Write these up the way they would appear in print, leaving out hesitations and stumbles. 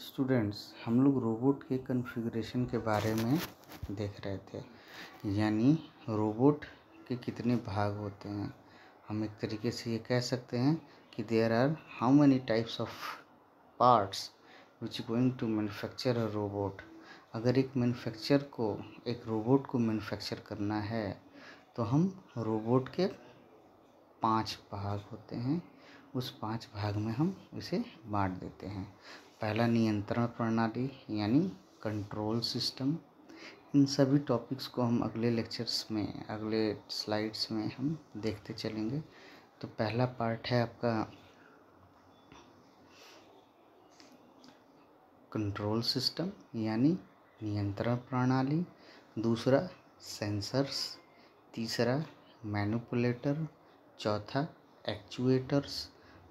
Students, हम लोग robot के कॉन्फ़िगरेशन के बारे में देख रहे थे। यानी रोबोट के कितने भाग होते हैं। हम एक तरीके से ये कह सकते हैं कि there are how many types of parts which going to manufacture a robot. अगर एक रोबोट को मैन्युफैक्चर करना है तो हम रोबोट के 5 भाग होते हैं। उस 5 भाग में हम इसे बांट देते हैं। पहला नियंत्रण प्रणाली यानी कंट्रोल सिस्टम। इन सभी टॉपिक्स को हम अगले लेक्चर्स में, अगले स्लाइड्स में हम देखते चलेंगे। तो पहला पार्ट है आपका कंट्रोल सिस्टम यानी नियंत्रण प्रणाली। दूसरा सेंसर्स। तीसरा मैनिपुलेटर। चौथा एक्चुएटर्स।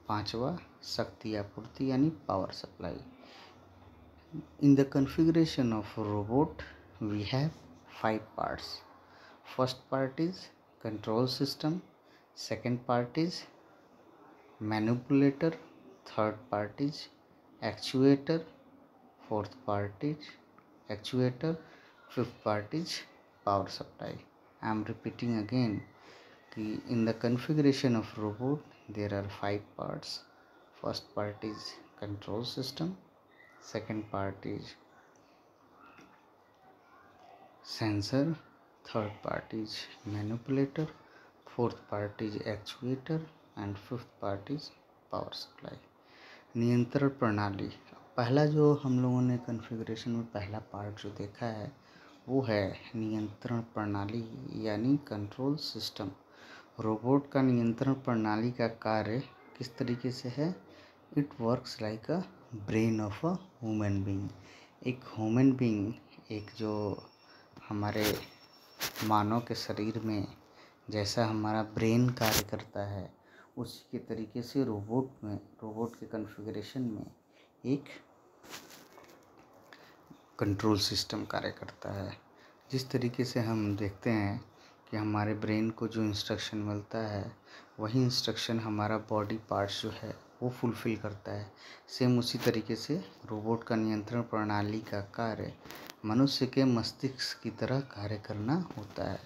पांचवा शक्ति आपूर्ति यानी power supply. In the configuration of a robot, we have 5 parts. First part is control system. Second part is manipulator. Third part is actuator. Fourth part is actuator. Fifth part is power supply. I am repeating again. In the configuration of robot, there are 5 parts. First part is control system. Second part is sensor. Third part is manipulator. Fourth part is actuator and fifth part is power supply. नियंत्रण प्रणाली। पहला जो हम लोगों ने configuration में पहला part जो देखा है वो है नियंत्रण प्रणाली यानी कंट्रोल सिस्टम। रोबोट का नियंत्रण प्रणाली का कार्य किस तरीके से है? It works like a brain of a human being. एक ह्यूमन बीइंग, एक जो हमारे मानव के शरीर में जैसा हमारा ब्रेन कार्य करता है उसी के तरीके से रोबोट के कॉन्फ़िगरेशन में एक कंट्रोल सिस्टम कार्य करता है। जिस तरीके से हम देखते हैं कि हमारे ब्रेन को जो इंस्ट्रक्शन मिलता है वही इंस्ट्रक्शन हमारा बॉडी पार्ट्स जो है वो फुलफ़िल करता है। सेम उसी तरीके से रोबोट का नियंत्रण प्रणाली का कार्य मनुष्य के मस्तिष्क की तरह कार्य करना होता है।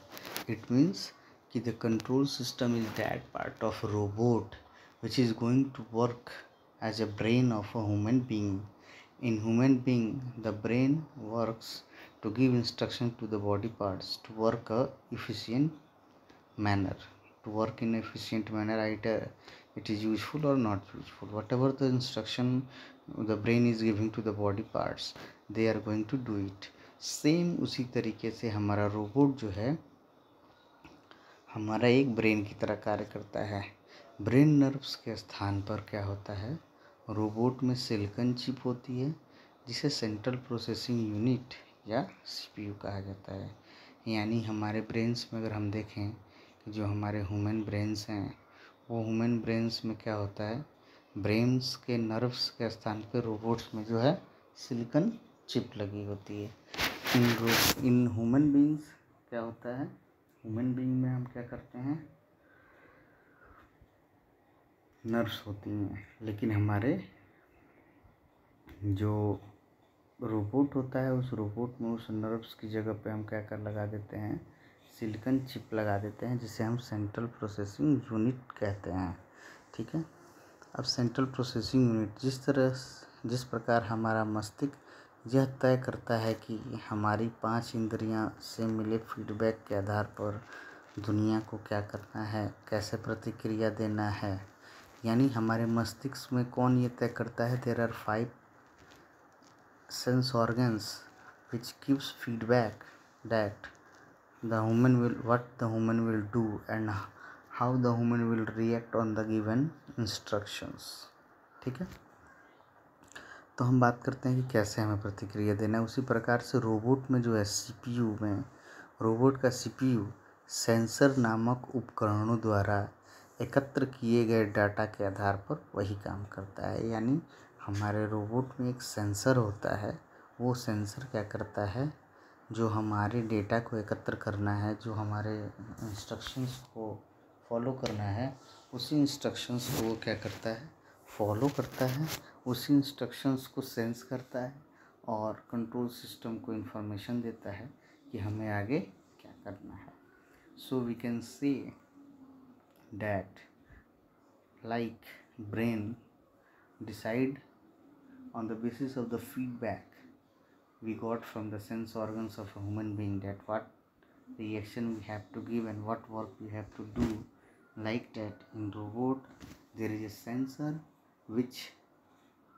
इट मीन्स कि the control system is that part of robot which is going to work as a brain of a human being. In human being, the brain works to give instruction to the body parts to work a efficient manner. To work in efficient manner, either it is useful or not useful. Whatever the instruction the brain is giving to the body parts, they are going to do it. Same उसी तरीके से हमारा robot जो है हमारा एक brain की तरह कार्य करता है। ब्रेन नर्व्स के स्थान पर क्या होता है? रोबोट में सिलिकॉन चिप होती है जिसे सेंट्रल प्रोसेसिंग यूनिट या सीपीयू कहा जाता है। यानी हमारे ब्रेन्स में अगर हम देखें कि जो हमारे ह्यूमन ब्रेन्स हैं वो ह्यूमन ब्रेन्स में क्या होता है? ब्रेन्स के नर्व्स के स्थान पर रोबोट्स में जो है सिलिकॉन चिप लगी होती है। इन ह्यूमन बीइंग्स क्या होता है? ह्यूमन बीइंग में हम क्या करते हैं? नर्व्स होती हैं, लेकिन हमारे जो रोबोट होता है उस रोबोट में उस नर्व्स की जगह पे हम क्या लगा देते हैं? सिलिकॉन चिप लगा देते हैं जिसे हम सेंट्रल प्रोसेसिंग यूनिट कहते हैं। ठीक है। अब सेंट्रल प्रोसेसिंग यूनिट जिस प्रकार हमारा मस्तिष्क यह तय करता है कि हमारी 5 इंद्रियां से मिले फीडबैक के आधार पर दुनिया को क्या करना है, कैसे प्रतिक्रिया देना है। यानी हमारे मस्तिष्क में कौन ये तय करता है? There are 5 sense organs which gives feedback that what the human will do and how the human will react on the given instructions. ठीक है। तो हम बात करते हैं कि कैसे हमें प्रतिक्रिया देना है। उसी प्रकार से रोबोट में जो है रोबोट का सीपीयू सेंसर नामक उपकरणों द्वारा एकत्र किए गए डाटा के आधार पर वही काम करता है। यानी हमारे रोबोट में एक सेंसर होता है। वो सेंसर क्या करता है? जो हमारे डेटा को एकत्र करना है, जो हमारे इंस्ट्रक्शंस को फॉलो करना है, उसी इंस्ट्रक्शंस को वो क्या करता है? फॉलो करता है उसी इंस्ट्रक्शंस को सेंस करता है और कंट्रोल सिस्टम को इन्फॉर्मेशन देता है कि हमें आगे क्या करना है. So we can say that like brain decide on the basis of the feedback we got from the sense organs of a human being that what reaction we have to give and what work we have to do. Like that in robot there is a sensor which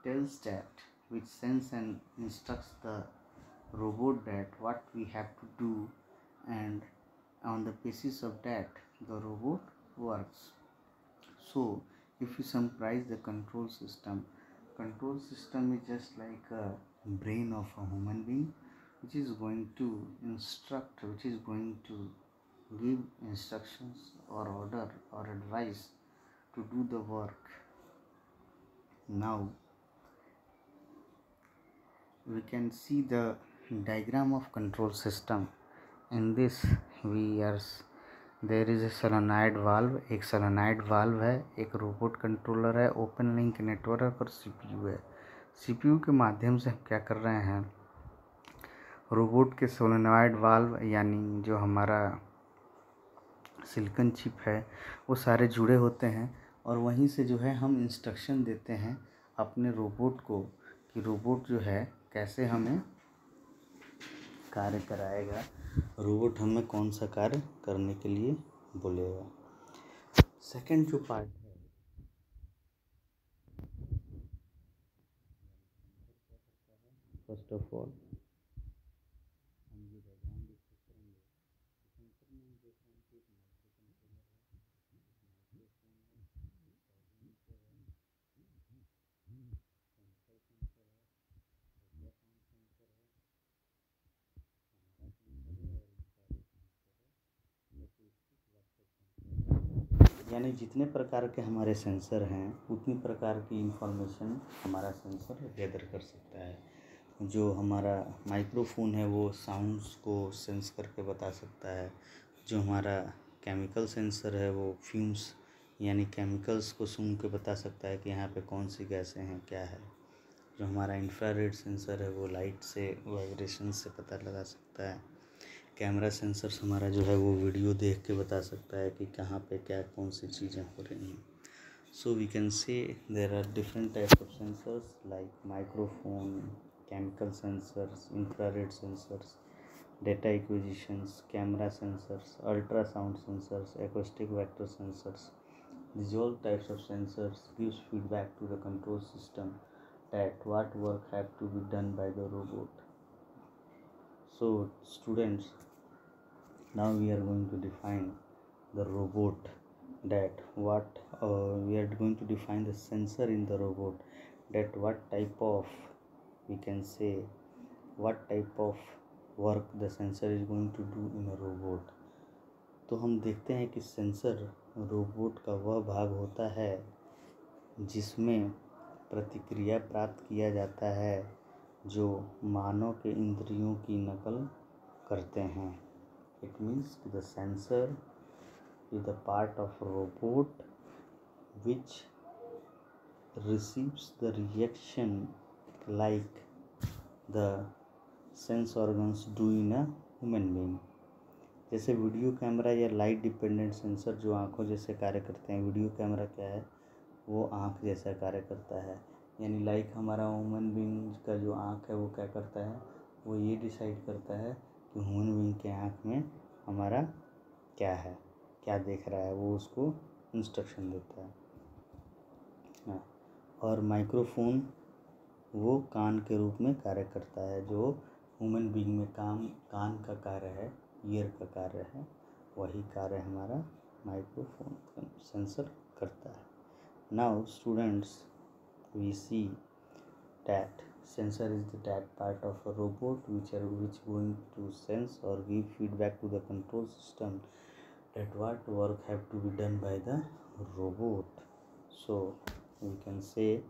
tells that, which sense and instructs the robot that what we have to do, and on the basis of that the robot works. So if you summarize the control system is just like a brain of a human being which is going to instruct, which is going to give instructions or order or advice to do the work. Now we can see the diagram of control system. In this there is a solenoid valve. एक solenoid valve है, एक robot controller है, open link network और CPU है. CPU के माध्यम से हम क्या कर रहे हैं, रोबोट के सोलेनॉइड वाल्व यानी जो हमारा सिलिकॉन चिप है वो सारे जुड़े होते हैं और वहीं से जो है हम इंस्ट्रक्शन देते हैं अपने रोबोट को कि रोबोट जो है कैसे हमें कार्य कराएगा, रोबोट हमें कौन सा कार्य करने के लिए बोलेगा. सेकंड जो पार्ट है, फर्स्ट ऑफ ऑल हम ये डायग्राम डिस्कस करेंगे. सेंसर में हम देख रहे हैं कि एक माइक्रो कंट्रोलर है, माइक्रोफोन है, सेंसर है, सेंसर सेंसर है, अल्ट्रासाउंड सेंसर है, कैमरा सेंसर है और इंफ्रारेड सेंसर है, एक्यूस्टिक वेक्टर सेंसर. यानी जितने प्रकार के हमारे सेंसर हैं उतनी प्रकार की इंफॉर्मेशन हमारा सेंसर गैदर कर सकता है. जो हमारा माइक्रोफोन है वो साउंड्स को सेंस करके बता सकता है. जो हमारा केमिकल सेंसर है वो फ्यूम्स यानी केमिकल्स को सूंघ के बता सकता है कि यहाँ पे कौन सी गैसें हैं, क्या है. जो हमारा इंफ्रारेड सेंसर है वो लाइट से, वाइब्रेशन से पता लगा सकता है. कैमरा सेंसर्स हमारा जो है वो वीडियो देख के बता सकता है कि कहाँ पे क्या कौन सी चीज़ें हो रही हैं. So we can say there are different types of sensors like microphone, chemical sensors, infrared sensors, data acquisitions, camera sensors, ultrasound sensors, acoustic vector sensors. These all types of sensors gives feedback to the control system that what work have to be done by the robot. So students, now we are going to define the robot, that what we are going to define the sensor in the robot, that what type of, we can say, what type of work the sensor is going to do in a robot. तो हम देखते हैं कि sensor robot का वह भाग होता है जिसमें प्रतिक्रिया प्राप्त किया जाता है जो मानव के इंद्रियों की नकल करते हैं. It means the sensor is the part of a robot which receives the reaction like the sense organs do in a human being. जैसे वीडियो कैमरा या लाइट डिपेंडेंट सेंसर जो आँखों जैसे कार्य करते हैं. वीडियो कैमरा क्या है, वो आँख जैसा कार्य करता है. यानी लाइक हमारा ह्यूमन बीइंग का जो आँख है वो क्या करता है, वो ये डिसाइड करता है कि ह्यूमन बीइंग के आँख में हमारा क्या है, क्या देख रहा है, वो उसको इंस्ट्रक्शन देता है. और माइक्रोफोन वो कान के रूप में कार्य करता है. जो ह्यूमन बीइंग में कान का कार्य है, ईयर का कार्य है, वही कार्य हमारा माइक्रोफोन सेंसर करता है. Now students, we see that sensor is that part of a robot which going to sense or give feedback to the control system that what work have to be done by the robot. So we can say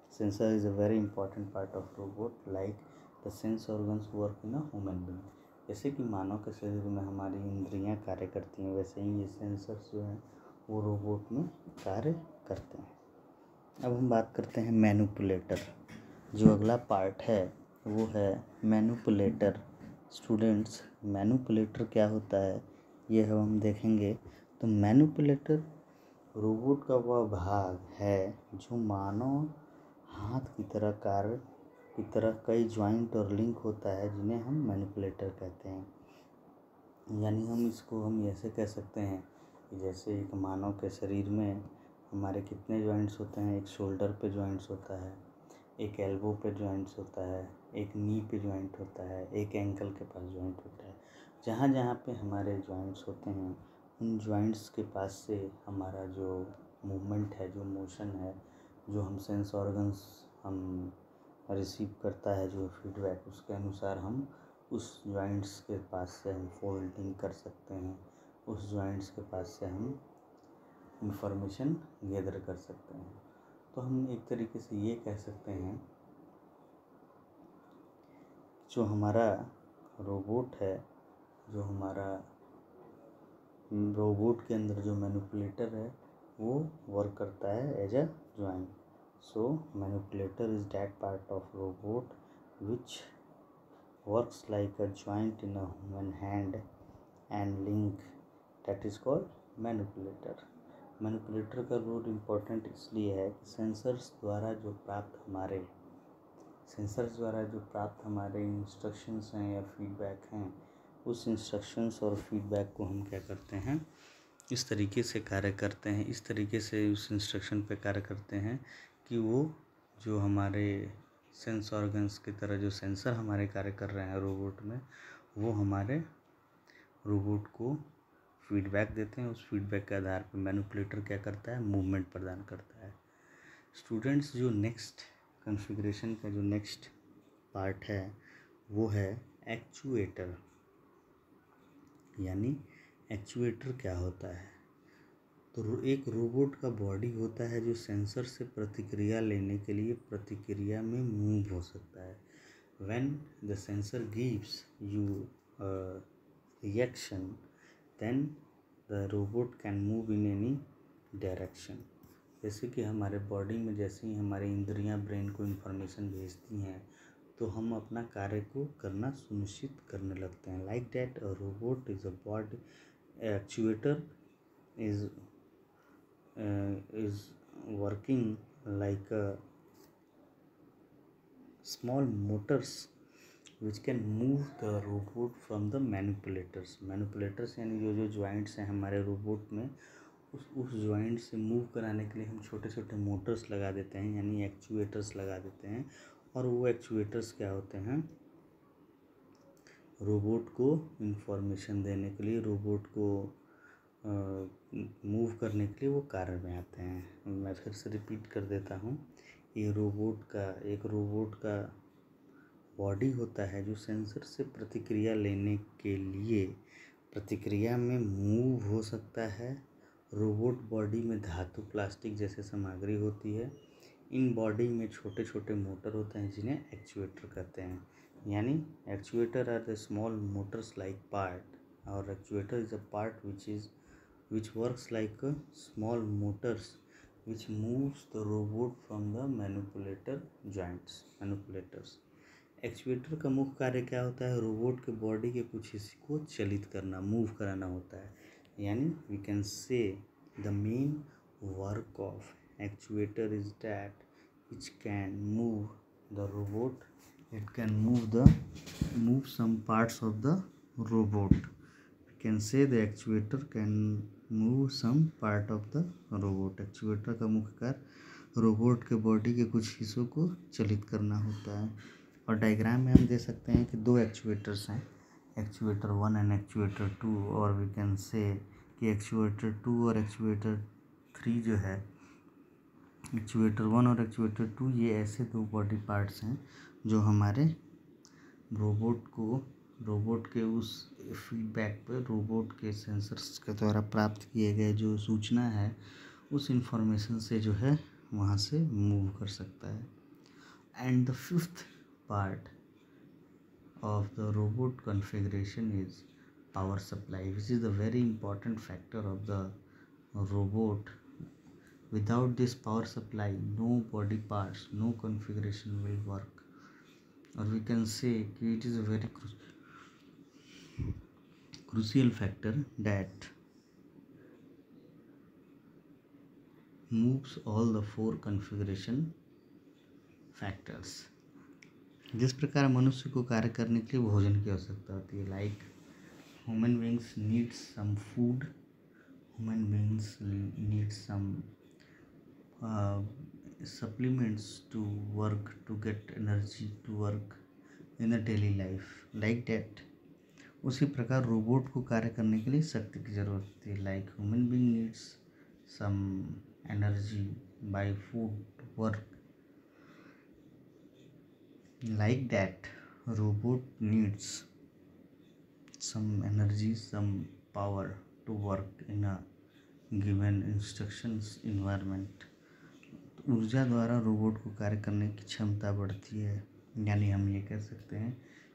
sensor is a very important part of robot, like the sense organs work in a human being. जैसे कि मानव के शरीर में हमारी इंद्रियां कार्य करती हैं, वैसे ही ये सेंसर्स जो हैं वो रोबोट में कार्य करते हैं. अब हम बात करते हैं मैनिपुलेटर। जो अगला पार्ट है वो है मैनिपुलेटर। स्टूडेंट्स, मैनिपुलेटर क्या होता है ये हम देखेंगे। तो मैनिपुलेटर रोबोट का वह भाग है जो मानव हाथ की तरह कार्य की तरह कई जॉइंट और लिंक होता है, जिन्हें हम मैनिपुलेटर कहते हैं। यानी हम ऐसे कह सकते हैं कि जैसे एक मानव के शरीर में हमारे कितने जॉइंट्स होते हैं। एक शोल्डर पे जॉइंट्स होता है, एक एल्बो पे जॉइंट्स होता है, एक नी पे जॉइंट होता है, एक एंकल के पास जॉइंट होता है। जहाँ जहाँ पे हमारे जॉइंट्स होते हैं, उन जॉइंट्स के पास से हमारा जो मूवमेंट है, जो मोशन है, जो हम सेंस ऑर्गन्स हम रिसीव करता है, जो फीडबैक, उसके अनुसार हम उस जॉइंट्स के पास से हम फोल्डिंग कर सकते हैं। उस जॉइंट्स के पास से हम इंफॉर्मेशन गैदर कर सकते हैं। तो हम एक तरीके से ये कह सकते हैं, जो हमारा रोबोट है, जो हमारा रोबोट के अंदर जो मैनिपुलेटर है वो वर्क करता है as a joint. So manipulator is that part of robot which works like a joint in a human hand and link, that is called manipulator. Manipulator का रोल इम्पोर्टेंट इसलिए है कि सेंसर्स द्वारा जो प्राप्त हमारे इंस्ट्रक्शंस हैं या फीडबैक हैं, उस इंस्ट्रक्शंस और फीडबैक को हम क्या करते हैं, इस तरीके से कार्य करते हैं, इस तरीके से उस इंस्ट्रक्शन पे कार्य करते हैं कि वो जो हमारे सेंस ऑर्गन्स की तरह जो सेंसर हमारे कार्य कर रहे हैं रोबोट में, वो हमारे रोबोट को फीडबैक देते हैं। उस फीडबैक के आधार पर मैनिपुलेटर क्या करता है, मूवमेंट प्रदान करता है। स्टूडेंट्स, जो नेक्स्ट कॉन्फ़िगरेशन का जो नेक्स्ट पार्ट है वो है एक्चुएटर। यानी एक्चुएटर क्या होता है? तो एक रोबोट का बॉडी होता है जो सेंसर से प्रतिक्रिया लेने के लिए प्रतिक्रिया में मूव हो सकता है। When the sensor gives you reaction, then the robot can move in any direction. जैसे कि हमारे बॉडी में जैसे ही हमारी इंद्रियां ब्रेन को इन्फॉर्मेशन भेजती हैं, तो हम अपना कार्य को करना सुनिश्चित करने लगते हैं। Like that a robot is a body actuator is working like small motors which can move the robot from the manipulators यानी जो जॉइंट्स हैं हमारे रोबोट में, उस जॉइंट से मूव कराने के लिए हम छोटे छोटे मोटर्स लगा देते हैं, यानी एक्चुएटर्स लगा देते हैं। और वो एक्चुएटर्स क्या होते हैं, रोबोट को इंफॉर्मेशन देने के लिए, रोबोट को मूव करने के लिए वो कार्य में आते हैं। मैं फिर से रिपीट कर देता हूँ। एक रोबोट का बॉडी होता है जो सेंसर से प्रतिक्रिया लेने के लिए प्रतिक्रिया में मूव हो सकता है। रोबोट बॉडी में धातु, प्लास्टिक जैसे सामग्री होती है। इन बॉडी में छोटे छोटे मोटर होते हैं जिन्हें एक्चुएटर कहते हैं। यानी actuator are the small motors like part, और actuator is a part which works like a small motors which moves the robot from the manipulators। Actuator का मुख्य कार्य क्या होता है, रोबोट के बॉडी के कुछ हिस्से को चलित करना, मूव कराना होता है। यानी we can say the main work of actuator is that which can move the robot, it can move some parts of the robot। can say the actuator can move some part of the robot। Actuator का मुख्य कार्य robot के body के कुछ हिस्सों को चलित करना होता है। और डायग्राम में हम दे सकते हैं कि दो एक्चुएटर्स हैं, एक्चुएटर 1 एंड एक्चुएटर 2। और वी कैन से कि एक्चुएटर 2 और एक्चुएटर 3 जो है, एक्चुएटर 1 और एक्चुएटर 2 ये ऐसे दो बॉडी पार्ट्स हैं जो हमारे रोबोट के उस फीडबैक पर, रोबोट के सेंसर्स के द्वारा प्राप्त किए गए जो सूचना है, उस इंफॉर्मेशन से जो है वहाँ से मूव कर सकता है। And the fifth part of the robot configuration is power supply, which is the very important factor of the robot Without this power supply, no body parts, no configuration will work. Or we can say it is a very crucial factor that moves all the four configuration factors. जिस प्रकार मनुष्य को कार्य करने के लिए भोजन की आवश्यकता होती है, like human beings need some food, human beings need some supplements to work, to get energy to work in the daily life, like that. उसी प्रकार रोबोट को कार्य करने के लिए शक्ति की जरूरत होती है, like human being needs some energy by food work, like that robot needs some energy, some power to work in a given instructions environment. ऊर्जा द्वारा रोबोट को कार्य करने की क्षमता बढ़ती है, यानी हम ये कह सकते हैं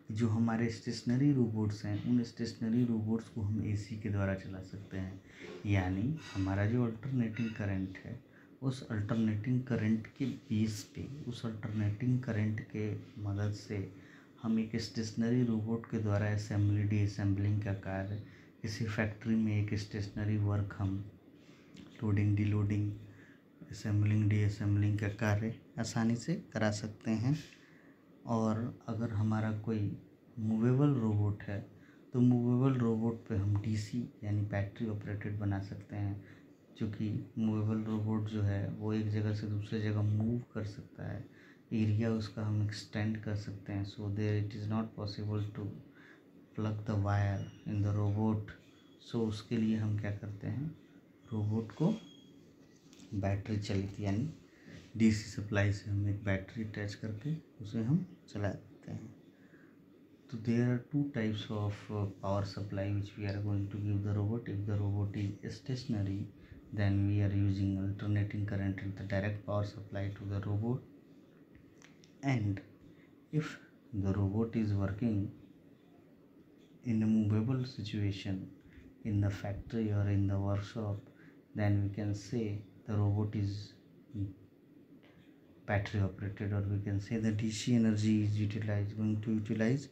कि जो हमारे स्टेशनरी रोबोट्स हैं उन स्टेशनरी रोबोट्स को हम एसी के द्वारा चला सकते हैं, यानी हमारा जो अल्टरनेटिंग करंट है उस अल्टरनेटिंग करंट के बेस पे, उस अल्टरनेटिंग करंट के मदद से हम एक स्टेशनरी रोबोट के द्वारा असेंबली डीअसेंबलिंग का कार्य, किसी फैक्ट्री में एक स्टेशनरी वर्क हम लोडिंग डिलोडिंग असेंबलिंग डीअसेंबलिंग का कार्य आसानी से करा सकते हैं। और अगर हमारा कोई मूवेबल रोबोट है तो मूवेबल रोबोट पे हम डीसी यानी बैटरी ऑपरेटेड बना सकते हैं, क्योंकि मूवेबल रोबोट जो है वो एक जगह से दूसरे जगह मूव कर सकता है, एरिया उसका हम एक्सटेंड कर सकते हैं, so there it is not possible to plug the wire in the robot. So उसके लिए हम क्या करते हैं, रोबोट को बैटरी चलित यानी डीसी सप्लाई से हम एक बैटरी अटैच करके उसे हम चला देते हैं। तो there are two types of power supply which we are going to give the robot. If the robot is stationary, then we are using alternating current and the direct power supply to the robot. And if the robot is working in a movable situation in the factory or in the workshop, then we can say the robot is battery operated, or we can say the DC energy is going to utilize